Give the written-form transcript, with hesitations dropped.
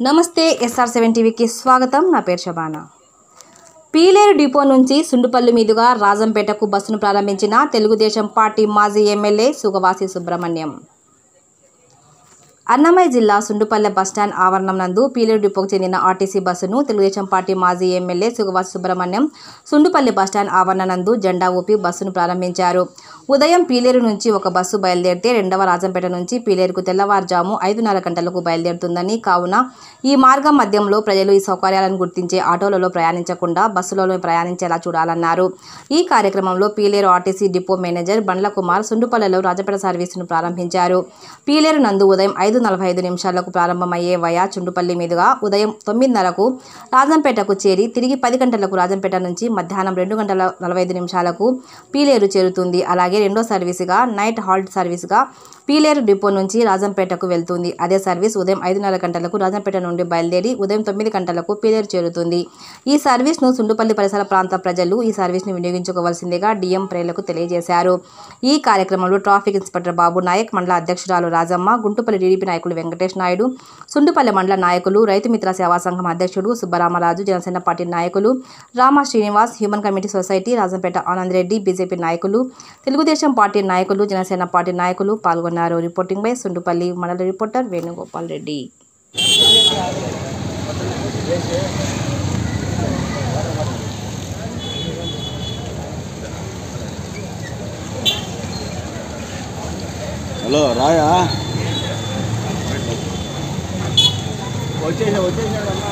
నమస్తే SR7 టీవీకి స్వాగతం. నా పేరు శబానా. పీలేరు డిపో నుంచి సుండుపల్లి మీదుగా రాజంపేటకు బస్సును ప్రారంభించిన తెలుగుదేశం పార్టీ మాజీ ఎమ్మెల్యే సుగవాసి సుబ్రహ్మణ్యం. అన్నమయ్య జిల్లా సుండుపల్లె బస్టాండ్ ఆవరణం నందు పీలేరు డిపోకు చెందిన ఆర్టీసీ బస్సును తెలుగుదేశం పార్టీ మాజీ ఎమ్మెల్యే సుగవాసి సుబ్రహ్మణ్యం సుండుపల్లి బస్టాండ్ ఆవరణ నందు జెండా ఊపి బస్సును ప్రారంభించారు. ఉదయం పీలేరు నుంచి ఒక బస్సు బయలుదేరితే రెండవ రాజంపేట నుంచి పీలేరుకు తెల్లవారుజాము 5:30 గంటలకు బయలుదేరుతుందని, కావున ఈ మార్గం మధ్యంలో ప్రజలు ఈ సౌకర్యాలను గుర్తించే ఆటోలలో ప్రయాణించకుండా బస్సులలో ప్రయాణించేలా చూడాలన్నారు. ఈ కార్యక్రమంలో పీలేరు ఆర్టీసీ డిపో మేనేజర్ బండ్ల కుమార్ సుండుపల్లెలో రాజంపేట సర్వీసును ప్రారంభించారు. పీలేరు నందు ఉదయం 5:45 నిమిషాలకు ప్రారంభమయ్యే వయా చుండుపల్లి మీదుగా ఉదయం 9:30కు రాజంపేటకు చేరి తిరిగి 10 గంటలకు రాజంపేట నుంచి మధ్యాహ్నం 2:45 నిమిషాలకు పీలేరు చేరుతుంది. అలాగే రెండో సర్వీసుగా నైట్ హాల్ట్ సర్వీసుగా పీలేరు డిపో నుంచి రాజంపేటకు వెళ్తుంది. అదే సర్వీస్ ఉదయం 5:30 గంటలకు రాజంపేట నుండి బయలుదేరి ఉదయం 9 గంటలకు పీలేరు చేరుతుంది. ఈ సర్వీస్ను సుండుపల్లి పరిసర ప్రాంత ప్రజలు ఈ సర్వీస్ను వినియోగించుకోవాల్సిందిగా డిఎం ప్రేలకు తెలియజేశారు. ఈ కార్యక్రమంలో ట్రాఫిక్ ఇన్స్పెక్టర్ బాబు నాయక్, మండల అధ్యక్షురాలు రాజమ్మ, గుంటుపల్లి టీడీపీ నాయకులు వెంకటేష్ నాయుడు, సుండుపల్లి మండల నాయకులు, రైతు మిత్ర సేవా సంఘం అధ్యక్షుడు సుబ్బరామరాజు, జనసేన పార్టీ నాయకులు Rama Srinivas, human committee society Rajampet Anand Reddy, BJP నాయకులు, తెలుగుదేశం పార్టీ నాయకులు, జనసేన పార్టీ నాయకులు పాల్గొన్నారు. రిపోర్టింగ్ బై సుండుపల్లి మండల రిపోర్టర్ వేణుగోపాల్ రెడ్డి. హలో రాయా వచ్చేసాడమ్మా.